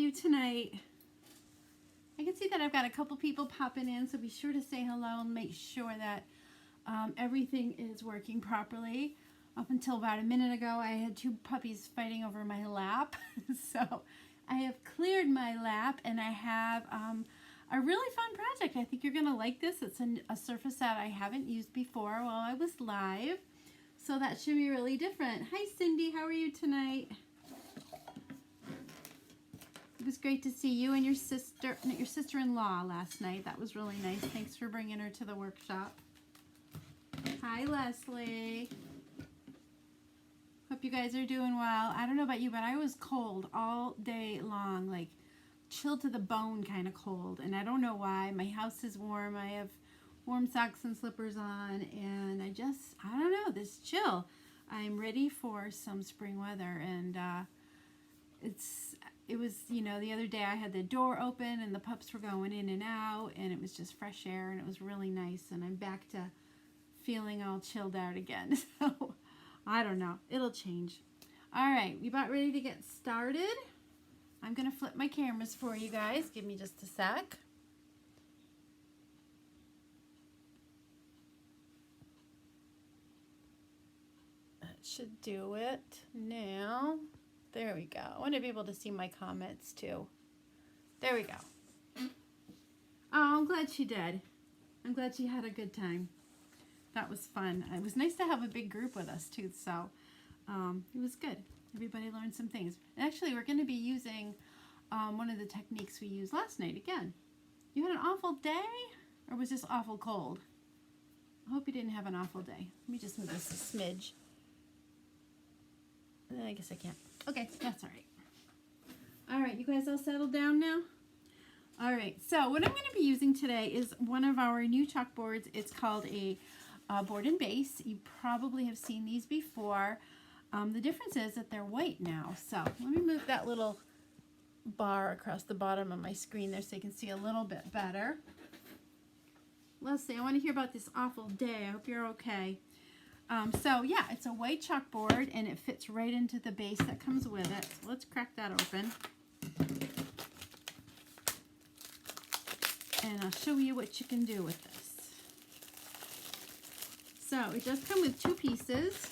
you tonight? I can see that I've got a couple people popping in, so be sure to say hello and make sure that everything is working properly. Up until about a minute ago, I had two puppies fighting over my lap. So I have cleared my lap, and I have a really fun project. I think you're going to like this. It's a surface that I haven't used before while I was live. So that should be really different. Hi, Cindy. How are you tonight? It was great to see you and your sister-in-law last night. That was really nice. Thanks for bringing her to the workshop. Hi, Leslie. Hope you guys are doing well. I don't know about you, but I was cold all day long, like chilled to the bone kind of cold. And I don't know why. My house is warm. I have warm socks and slippers on. And I don't know, this chill. I'm ready for some spring weather. And it was, you know, the other day I had the door open and the pups were going in and out. And it was just fresh air and it was really nice. And I'm back to feeling all chilled out again. So I don't know. It'll change. All right. We about ready to get started. I'm going to flip my cameras for you guys. Give me just a sec. That should do it now. There we go. I want to be able to see my comments too. There we go. Oh, I'm glad she did. I'm glad she had a good time. That was fun. It was nice to have a big group with us too, so it was good. Everybody learned some things. Actually, we're going to be using one of the techniques we used last night again. You had an awful day, or was this awful cold? I hope you didn't have an awful day. Let me just move this a smidge. I guess I can't. Okay, that's all right. All right, you guys all settled down now? All right, so what I'm going to be using today is one of our new chalkboards. It's called a board and base. You probably have seen these before. The difference is that they're white now. So let me move that little bar across the bottom of my screen there so you can see a little bit better. Leslie, I want to hear about this awful day. I hope you're okay. So yeah, it's a white chalkboard and it fits right into the base that comes with it. So let's crack that open. And I'll show you what you can do with this. So it does come with two pieces.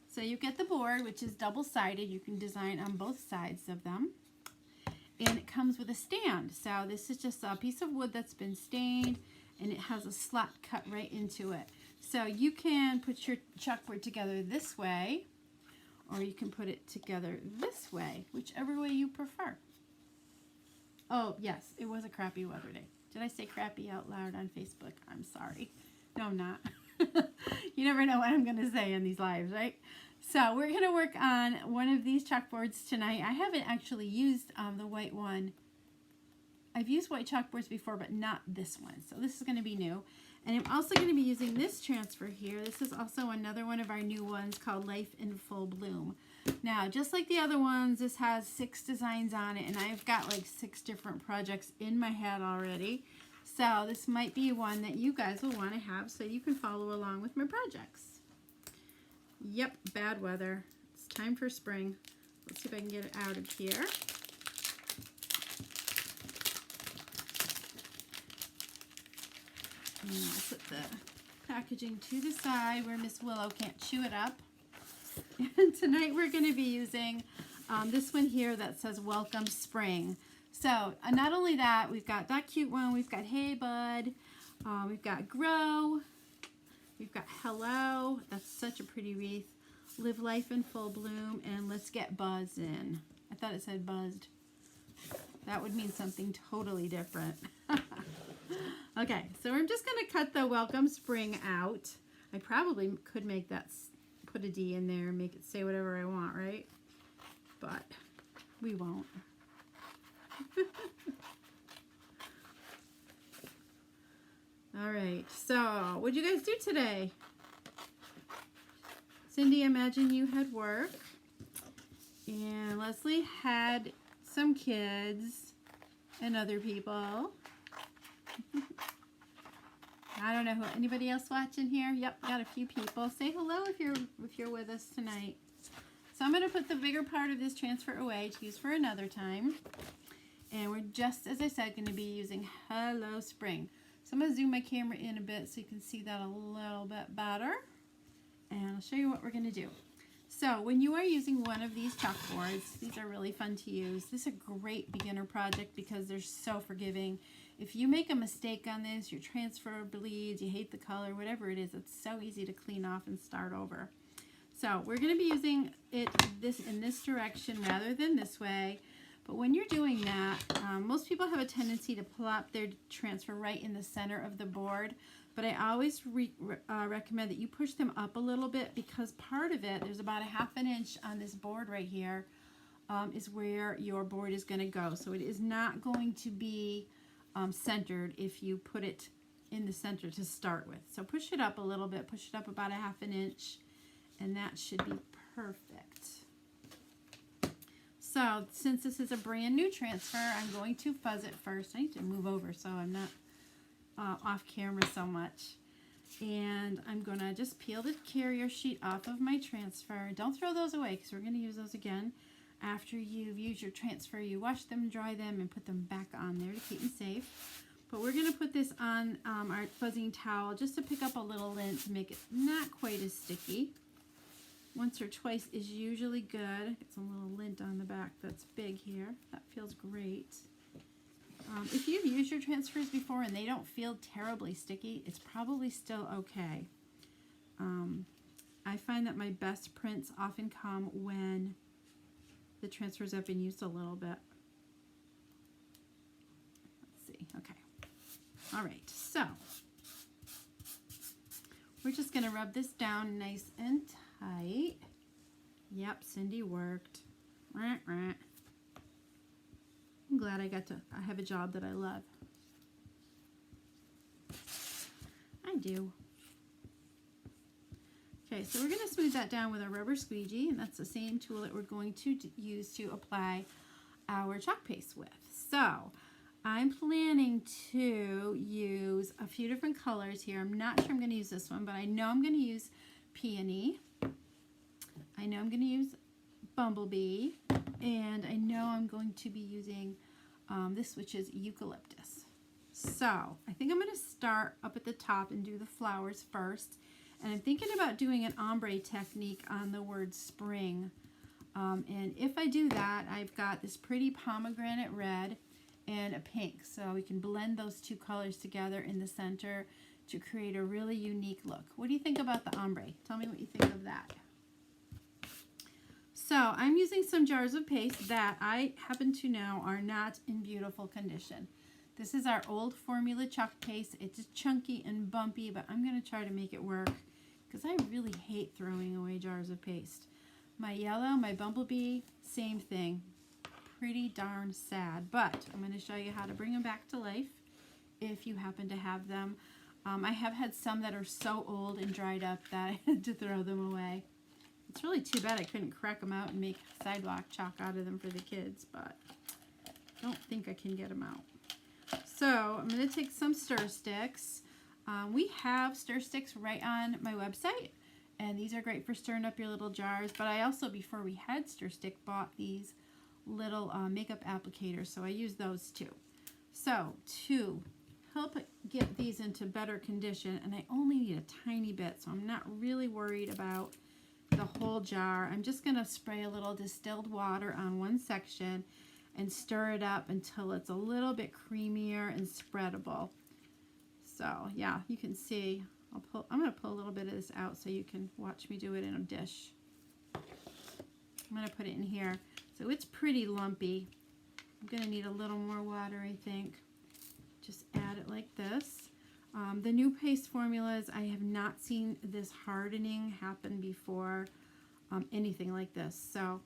So you get the board, which is double-sided. You can design on both sides of them. And it comes with a stand. So this is just a piece of wood that's been stained, and it has a slot cut right into it. So you can put your chalkboard together this way, or you can put it together this way, whichever way you prefer. Oh, yes, it was a crappy weather day. Did I say crappy out loud on Facebook? I'm sorry. No, I'm not. You never know what I'm going to say in these lives, right? So we're going to work on one of these chalkboards tonight. I haven't actually used the white one. I've used white chalkboards before, but not this one. So this is going to be new. And I'm also going to be using this transfer here. This is also another one of our new ones called Life in Full Bloom. Now, just like the other ones, this has 6 designs on it, and I've got like 6 different projects in my head already. So this might be one that you guys will want to have so you can follow along with my projects. Yep, bad weather. It's time for spring. Let's see if I can get it out of here. And I'll put the packaging to the side where Miss Willow can't chew it up. And tonight we're going to be using this one here that says Welcome Spring. So not only that, we've got that cute one. We've got Hey Bud. We've got Grow. We've got Hello. That's such a pretty wreath. Live Life in Full Bloom. And Let's Get Buzzed In. I thought it said buzzed. That would mean something totally different. Okay, so I'm just going to cut the Welcome Spring out. I probably could make that, put a D in there and make it say whatever I want, right? But we won't. All right, so what'd you guys do today? Cindy, imagine you had work, and Leslie had some kids and other people. I don't know who. Anybody else watching here? Yep, got a few people. Say hello if you're with us tonight. So I'm going to put the bigger part of this transfer away to use for another time. And we're just, as I said, going to be using Hello Spring. So I'm going to zoom my camera in a bit so you can see that a little bit better. And I'll show you what we're going to do. So when you are using one of these chalkboards, these are really fun to use. This is a great beginner project because they're so forgiving. If you make a mistake on this, your transfer bleeds, you hate the color, whatever it is, it's so easy to clean off and start over. So we're going to be using it in this direction rather than this way. But when you're doing that, most people have a tendency to plop their transfer right in the center of the board. But I always recommend that you push them up a little bit because part of it, there's about a ½ inch on this board right here, is where your board is going to go. So it is not going to be centered if you put it in the center to start with. So push it up a little bit, push it up about a ½ inch, and that should be perfect. So since this is a brand new transfer, I'm going to fuzz it first. I need to move over so I'm not off camera so much. And I'm going to just peel the carrier sheet off of my transfer. Don't throw those away because we're going to use those again. After you've used your transfer, you wash them, dry them, and put them back on there to keep them safe. But we're going to put this on our fuzzing towel just to pick up a little lint to make it not quite as sticky. Once or twice is usually good. Get some little lint on the back that's big here. That feels great. If you've used your transfers before and they don't feel terribly sticky, it's probably still okay. I find that my best prints often come when the transfers have been used a little bit. Let's see. Okay. All right. So we're just going to rub this down nice and tight. Yep, Cindy worked. I'm glad I have a job that I love. I do. Okay, so we're going to smooth that down with a rubber squeegee, and that's the same tool that we're going to use to apply our chalk paste with. So I'm planning to use a few different colors here. I'm not sure I'm going to use this one, but I know I'm going to use Peony. I know I'm going to use Bumblebee, and I know I'm going to be using this, which is Eucalyptus. So I think I'm going to start up at the top and do the flowers first. And I'm thinking about doing an ombre technique on the word spring. And if I do that, I've got this pretty pomegranate red and a pink. So we can blend those two colors together in the center to create a really unique look. What do you think about the ombre? Tell me what you think of that. So I'm using some jars of paste that I happen to know are not in beautiful condition. This is our old formula chalk paste. It's chunky and bumpy, but I'm going to try to make it work because I really hate throwing away jars of paste. My yellow, my Bumblebee, same thing. Pretty darn sad, but I'm going to show you how to bring them back to life if you happen to have them. I have had some that are so old and dried up that I had to throw them away. It's really too bad I couldn't crack them out and make sidewalk chalk out of them for the kids, but I don't think I can get them out. So I'm going to take some stir sticks. We have stir sticks right on my website, and these are great for stirring up your little jars, but I also, before we had stir stick, bought these little makeup applicators, so I use those too. So to help get these into better condition, and I only need a tiny bit, so I'm not really worried about the whole jar. I'm just going to spray a little distilled water on one section and stir it up until it's a little bit creamier and spreadable. So yeah, you can see I'm going to pull a little bit of this out so you can watch me do it in a dish. I'm going to put it in here. So it's pretty lumpy. I'm going to need a little more water, I think. Just add it like this. The new paste formulas, I have not seen this hardening happen before, anything like this. So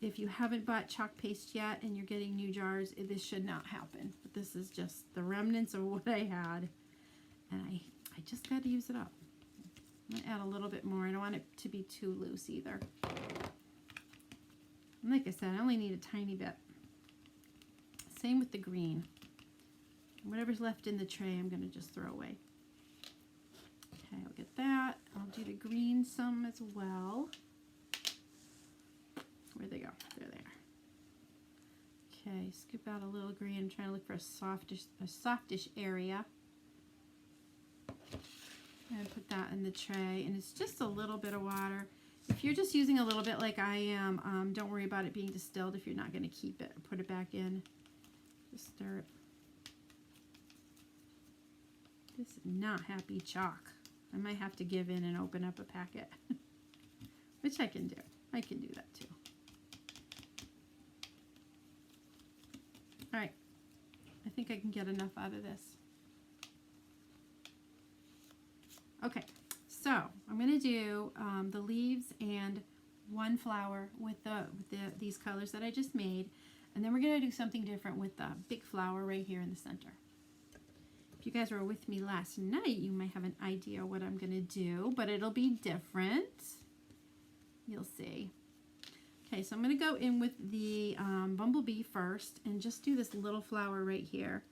if you haven't bought chalk paste yet and you're getting new jars, this should not happen. But this is just the remnants of what I had, and I just got to use it up. I'm going to add a little bit more. I don't want it to be too loose either. And like I said, I only need a tiny bit. Same with the green. Whatever's left in the tray, I'm going to just throw away. Okay, I'll get that. I'll do the green some as well. Where'd they go? There they are. Okay, scoop out a little green. I'm trying to look for a softish area. And put that in the tray, and it's just a little bit of water. If you're just using a little bit like I am, don't worry about it being distilled if you're not going to keep it or put it back in. Just stir it. This is not happy chalk. I might have to give in and open up a packet, which I can do. I can do that too. All right, I think I can get enough out of this. Okay, so I'm going to do the leaves and one flower with these colors that I just made, and then we're going to do something different with the big flower right here in the center. If you guys were with me last night, you might have an idea what I'm going to do, but it'll be different. You'll see. Okay, so I'm going to go in with the bumblebee first and just do this little flower right here.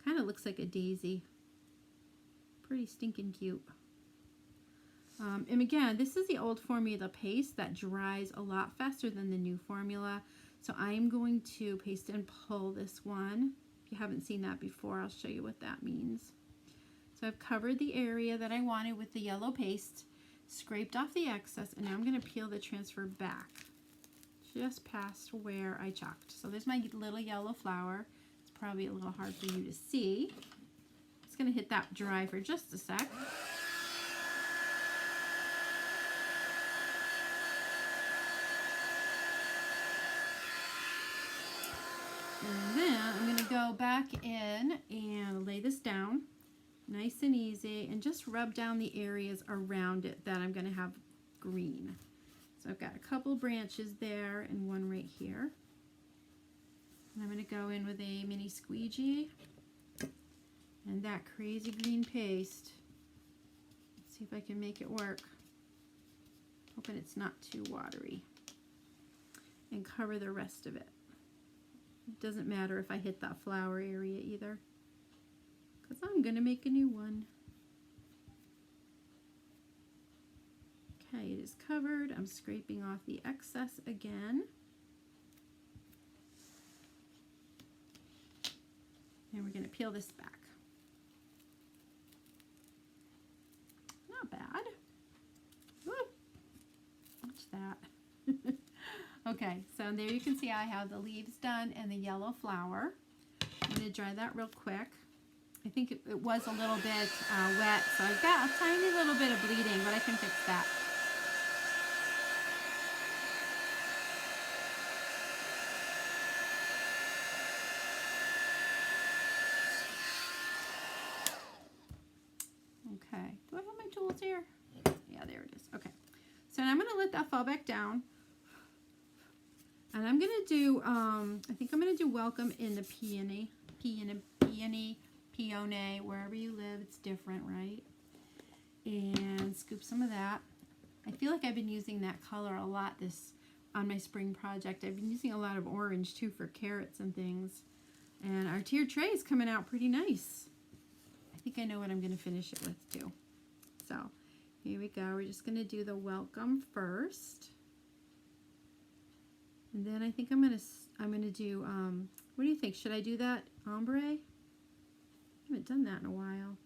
Kind of looks like a daisy. Pretty stinking cute. And again, this is the old formula paste that dries a lot faster than the new formula. So I'm going to paste and pull this one. If you haven't seen that before, I'll show you what that means. So I've covered the area that I wanted with the yellow paste, scraped off the excess, and now I'm going to peel the transfer back just past where I chalked. So there's my little yellow flower. It's probably a little hard for you to see. It's going to hit that dry for just a sec. And then I'm going to go back in and lay this down nice and easy and just rub down the areas around it that I'm going to have green. So I've got a couple branches there and one right here. And I'm going to go in with a mini squeegee and that crazy green paste. Let's see if I can make it work. Hoping it's not too watery. And cover the rest of it. It doesn't matter if I hit that flower area either, because I'm going to make a new one. Okay, it is covered. I'm scraping off the excess again. And we're going to peel this back. Not bad. Woo. Watch that. Okay, so there you can see I have the leaves done and the yellow flower. I'm going to dry that real quick. I think it was a little bit wet, so I've got a tiny little bit of bleeding, but I can fix that. Okay, do I have my tools here? Yeah, there it is. Okay, so now I'm going to let that fall back down. And I'm going to do, I think I'm going to do welcome in the peony, wherever you live, it's different, right? And scoop some of that. I feel like I've been using that color a lot on my spring project. I've been using a lot of orange too for carrots and things. And our tiered tray is coming out pretty nice. I think I know what I'm going to finish it with too. So here we go. We're just going to do the welcome first. And then I think I'm gonna do, what do you think? Should I do that ombre? I haven't done that in a while.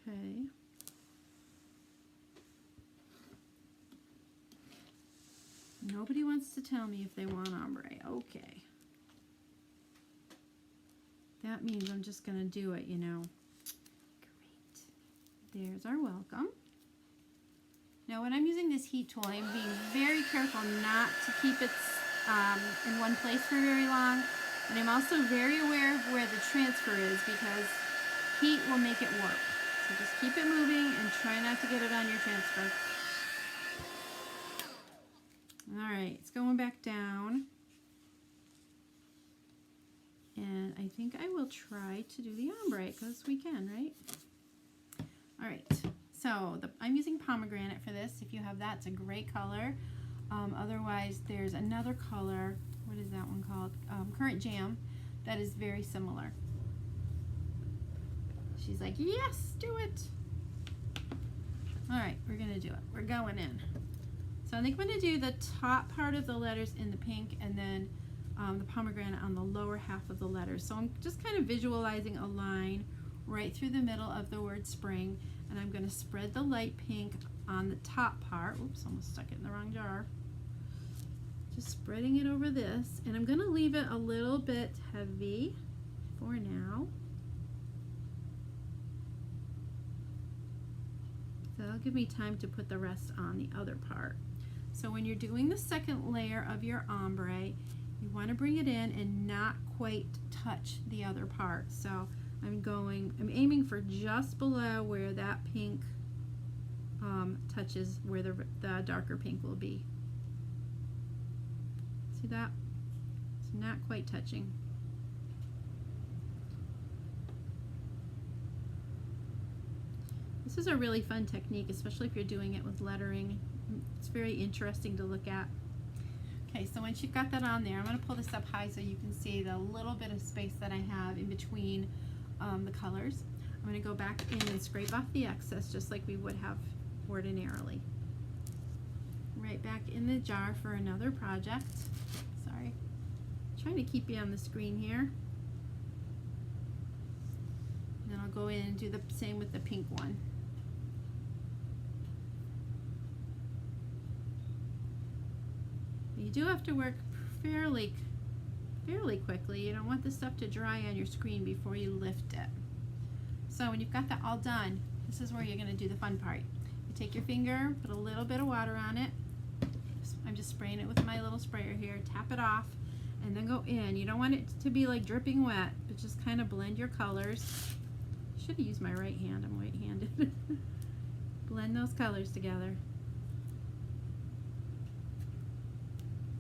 Okay. Nobody wants to tell me if they want ombre. Okay. That means I'm just going to do it, you know. Great. There's our welcome. Now when I'm using this heat tool, I'm being very careful not to keep it in one place for very long. And I'm also very aware of where the transfer is because heat will make it warp. So just keep it moving and try not to get it on your transfer. Alright, it's going back down. And I think I will try to do the ombre because we can, right? All right, so I'm using pomegranate for this. If you have that, it's a great color. Otherwise, there's another color. What is that one called? Currant jam. that is very similar. She's like, yes, do it. All right, we're gonna do it. We're going in. So I think I'm gonna do the top part of the letters in the pink, and then the pomegranate on the lower half of the letters. So I'm just kind of visualizing a line right through the middle of the word spring, and I'm gonna spread the light pink on the top part. Oops, almost stuck it in the wrong jar. Just spreading it over this, and I'm gonna leave it a little bit heavy for now. So that'll give me time to put the rest on the other part. So when you're doing the second layer of your ombre, you want to bring it in and not quite touch the other part. So I'm aiming for just below where that pink touches where the darker pink will be. See that? It's not quite touching. This is a really fun technique, especially if you're doing it with lettering. It's very interesting to look at. Okay, so once you've got that on there, I'm going to pull this up high so you can see the little bit of space that I have in between the colors. I'm going to go back in and scrape off the excess just like we would have ordinarily. Right back in the jar for another project. Sorry, trying to keep you on the screen here. And then I'll go in and do the same with the pink one. You do have to work fairly quickly. You don't want the stuff to dry on your screen before you lift it. So when you've got that all done, this is where you're going to do the fun part. You take your finger, put a little bit of water on it. I'm just spraying it with my little sprayer here. Tap it off and then go in. You don't want it to be like dripping wet, but just kind of blend your colors. I should have used my right hand. I'm right-handed. Blend those colors together.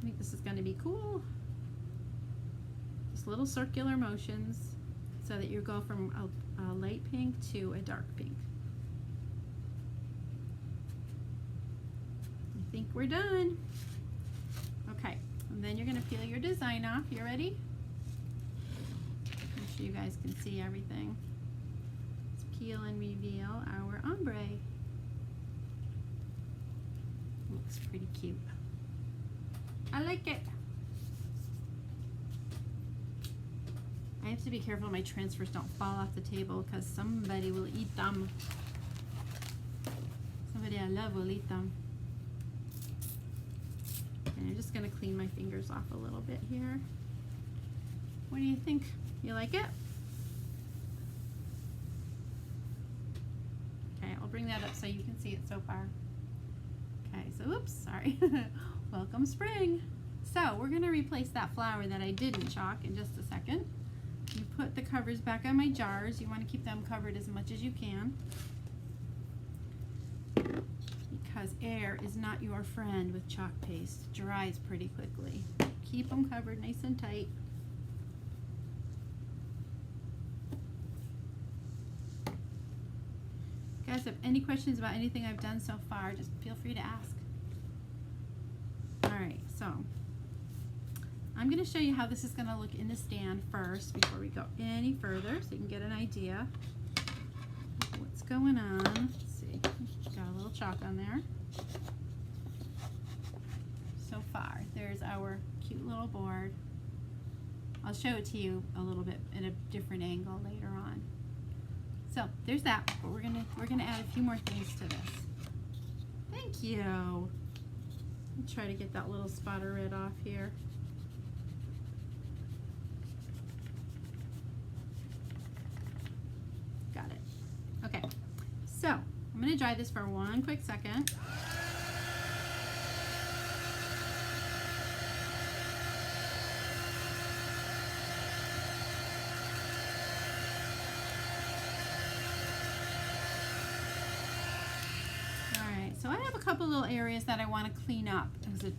I think this is going to be cool. Just little circular motions so that you go from a light pink to a dark pink. I think we're done. Okay, and then you're going to peel your design off. You ready? Make sure you guys can see everything. Let's peel and reveal our ombre. Looks pretty cute. I like it. I have to be careful my transfers don't fall off the table because somebody will eat them. Somebody I love will eat them. And I'm just going to clean my fingers off a little bit here. What do you think? You like it? Okay, I'll bring that up so you can see it so far. Okay, so oops, sorry. Welcome spring. So we're going to replace that flower that I didn't chalk in just a second. You put the covers back on my jars. You want to keep them covered as much as you can, because air is not your friend with chalk paste. It dries pretty quickly. Keep them covered nice and tight. If you guys have any questions about anything I've done so far, just feel free to ask. Alright, so I'm going to show you how this is going to look in the stand first before we go any further, so you can get an idea of what's going on. Let's see, got a little chalk on there. So far, there's our cute little board. I'll show it to you a little bit at a different angle later on. So there's that, but we're gonna add a few more things to this. Thank you. I'll try to get that little spot of red off here. Got it. Okay, so I'm going to dry this for one quick second. So I have a couple little areas that I want to clean up.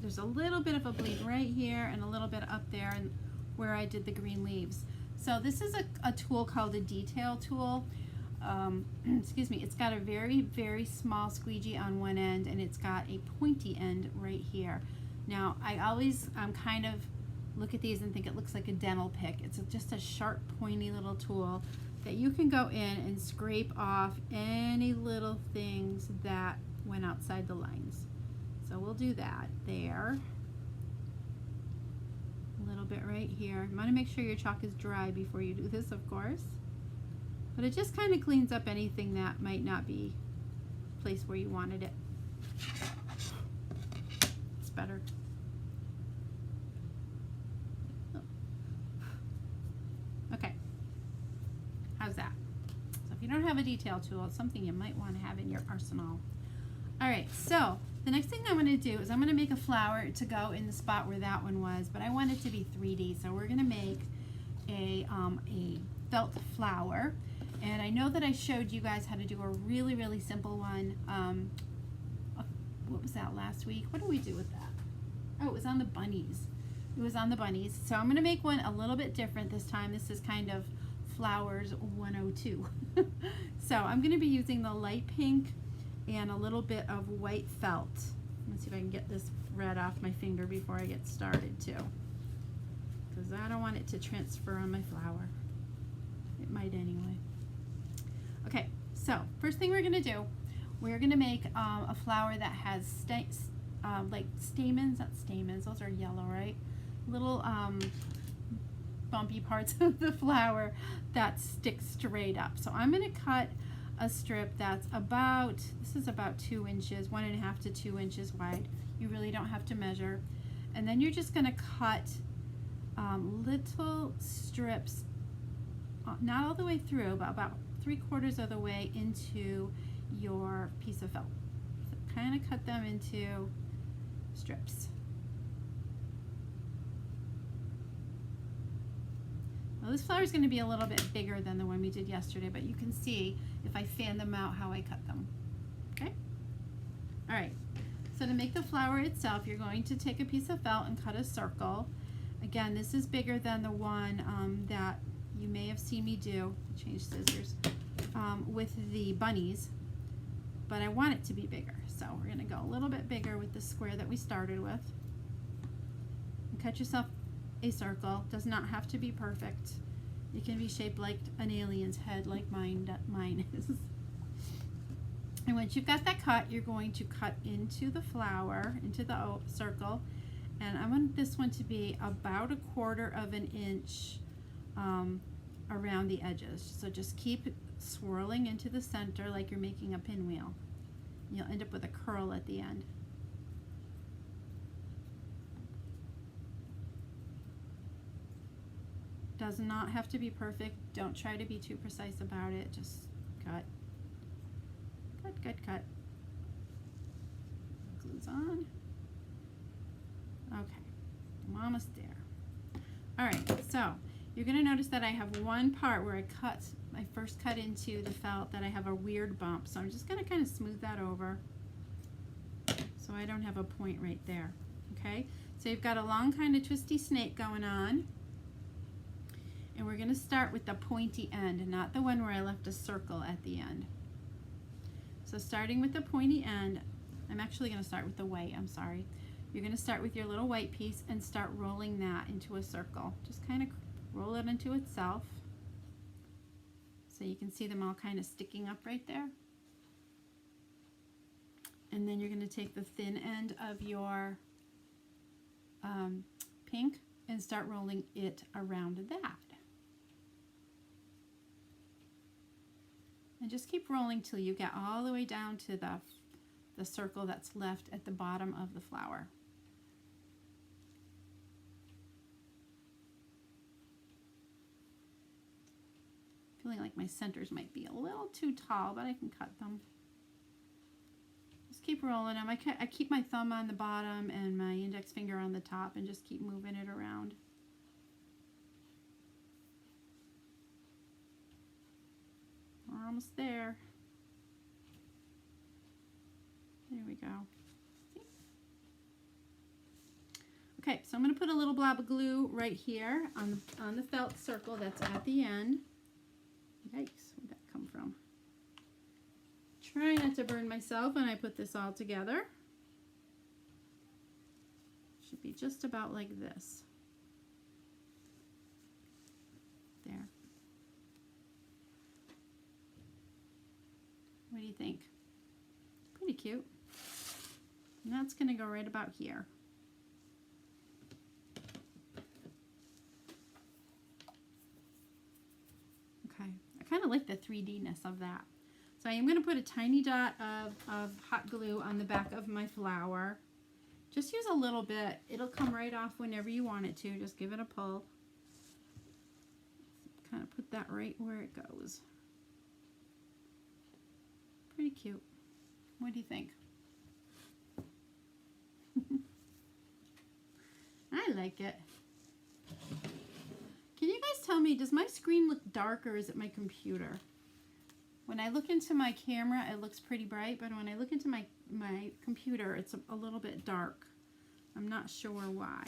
There's a little bit of a bleed right here and a little bit up there and where I did the green leaves. So this is a tool called a detail tool. Excuse me, it's got a very, very small squeegee on one end and it's got a pointy end right here. Now I always kind of look at these and think it looks like a dental pick. It's just a sharp, pointy little tool that you can go in and scrape off any little things that went outside the lines. So we'll do that there. A little bit right here. You want to make sure your chalk is dry before you do this, of course. But it just kind of cleans up anything that might not be placed where you wanted it. It's better. Okay. How's that? So if you don't have a detail tool, it's something you might want to have in your arsenal. All right, so the next thing I'm going to do is I'm going to make a flower to go in the spot where that one was, but I want it to be 3D. So we're going to make a felt flower. And I know that I showed you guys how to do a really, really simple one. What was that last week? What did we do with that? Oh, it was on the bunnies. It was on the bunnies. So I'm going to make one a little bit different this time. This is kind of Flowers 102. So I'm going to be using the light pink and a little bit of white felt. Let's see if I can get this red off my finger before I get started too, because I don't want it to transfer on my flower. It might anyway. Okay, so first thing we're going to do, we're going to make a flower that has like stamens, not stamens, those are yellow, right? Little bumpy parts of the flower that stick straight up. So I'm going to cut a strip that's about, this is about 2 inches, 1.5 to 2 inches wide. You really don't have to measure. And then you're just going to cut little strips, not all the way through, but about 3/4 of the way into your piece of felt. So kind of cut them into strips. Well, this flower is going to be a little bit bigger than the one we did yesterday, but you can see if I fan them out how I cut them. Okay? All right. So to make the flower itself, you're going to take a piece of felt and cut a circle. Again, this is bigger than the one that you may have seen me do, change scissors, with the bunnies, but I want it to be bigger. So we're going to go a little bit bigger with the square that we started with. And cut yourself a circle. Does not have to be perfect. It can be shaped like an alien's head, like mine is. And once you've got that cut, you're going to cut into the flower, into the circle, and I want this one to be about 1/4 inch around the edges. So just keep swirling into the center like you're making a pinwheel. You'll end up with a curl at the end. Does not have to be perfect. Don't try to be too precise about it. Just cut. Cut, cut, cut. Glue's on. Okay, I'm almost there. All right, so you're going to notice that I have one part where I first cut into the felt that I have a weird bump. So I'm just going to kind of smooth that over so I don't have a point right there. Okay, so you've got a long kind of twisty snake going on. And we're going to start with the pointy end, not the one where I left a circle at the end. So starting with the pointy end, I'm actually going to start with the white, I'm sorry. You're going to start with your little white piece and start rolling that into a circle. Just kind of roll it into itself. So you can see them all kind of sticking up right there. And then you're going to take the thin end of your pink and start rolling it around that. And just keep rolling till you get all the way down to the circle that's left at the bottom of the flower. Feeling like my centers might be a little too tall, but I can cut them. Just keep rolling them. I keep my thumb on the bottom and my index finger on the top and just keep moving it around. We're almost there. There we go. See? Okay, so I'm going to put a little blob of glue right here on the felt circle that's at the end. Yikes, where'd that come from? Try not to burn myself when I put this all together. Should be just about like this. you think? Pretty cute. And that's going to go right about here. Okay, I kind of like the 3D-ness of that. So I am going to put a tiny dot of hot glue on the back of my flower. Just use a little bit. It'll come right off whenever you want it to. Just give it a pull. Kind of put that right where it goes. Pretty cute. What do you think? I like it. Can you guys tell me, does my screen look dark or is it my computer? When I look into my camera, it looks pretty bright, but when I look into my computer, it's a little bit dark. I'm not sure why.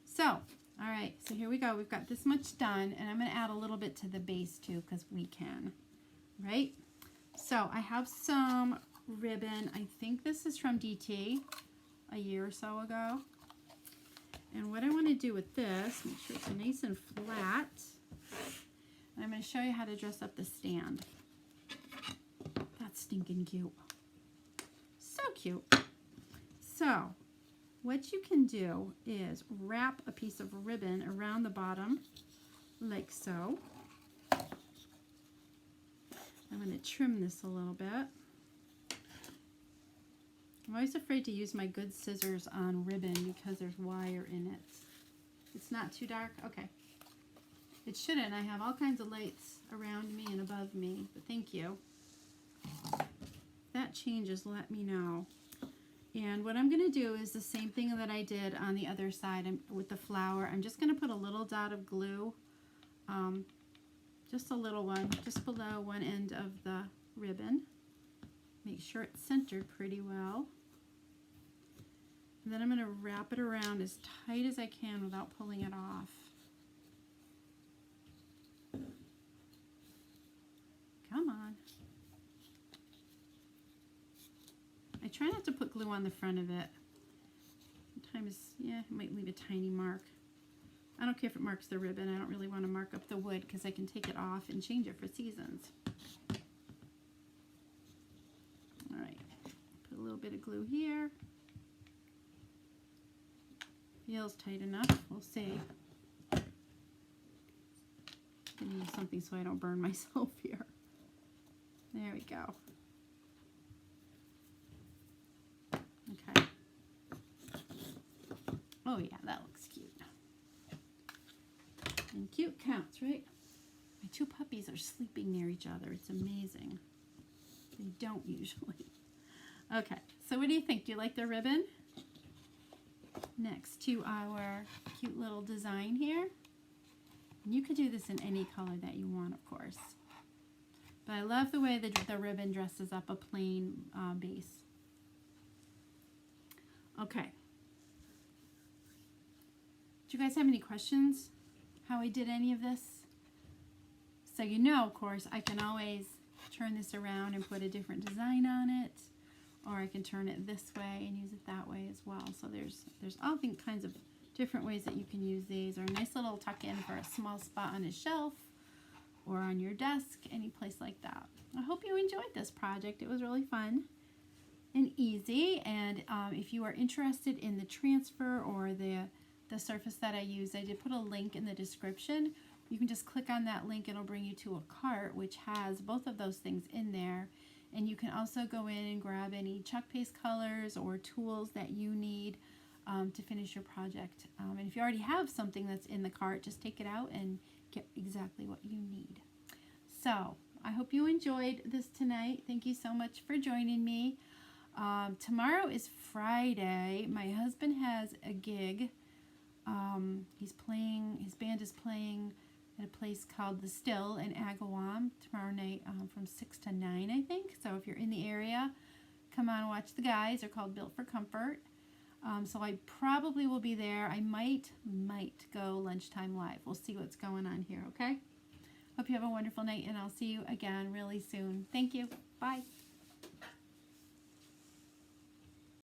So, all right, so here we go. We've got this much done, and I'm going to add a little bit to the base too, because we can, right? So I have some ribbon. I think this is from DT a year or so ago. And what I want to do with this, make sure it's nice and flat. And I'm going to show you how to dress up the stand. That's stinking cute. So cute. So what you can do is wrap a piece of ribbon around the bottom like so. I'm going to trim this a little bit. I'm always afraid to use my good scissors on ribbon because there's wire in it. It's not too dark? Okay. It shouldn't. I have all kinds of lights around me and above me, but thank you. If that changes, let me know. And what I'm going to do is the same thing that I did on the other side with the flower. I'm just going to put a little dot of glue, just a little one, just below one end of the ribbon. Make sure it's centered pretty well. And then I'm going to wrap it around as tight as I can without pulling it off. Come on. I try not to put glue on the front of it. Sometimes, yeah, it might leave a tiny mark. I don't care if it marks the ribbon. I don't really want to mark up the wood because I can take it off and change it for seasons. All right, put a little bit of glue here. Feels tight enough. We'll see. I'm gonna use something so I don't burn myself here. There we go. Okay. Oh yeah, that looks cute. And cute counts, right? My two puppies are sleeping near each other. It's amazing. They don't usually. Okay, so what do you think? Do you like the ribbon? Next to our cute little design here. And you could do this in any color that you want, of course. But I love the way the ribbon dresses up a plain base. Okay. Do you guys have any questions? How I did any of this? So you know, of course, I can always turn this around and put a different design on it. Or I can turn it this way and use it that way as well. So there's all kinds of different ways that you can use these. Or a nice little tuck-in for a small spot on a shelf or on your desk, any place like that. I hope you enjoyed this project. It was really fun and easy. And if you are interested in the transfer or the surface that I use, I did put a link in the description. You can just click on that link. It'll bring you to a cart which has both of those things in there. And you can also go in and grab any chalk paste colors or tools that you need to finish your project. And if you already have something that's in the cart, just take it out and get exactly what you need. So I hope you enjoyed this tonight. Thank you so much for joining me. Tomorrow is Friday. My husband has a gig. His band is playing at a place called The Still in Agawam tomorrow night from 6 to 9, I think. So if you're in the area, come on and watch the guys. They're called Built for Comfort. So I probably will be there. I might go lunchtime live. We'll see what's going on here, okay? Hope you have a wonderful night, and I'll see you again really soon. Thank you. Bye.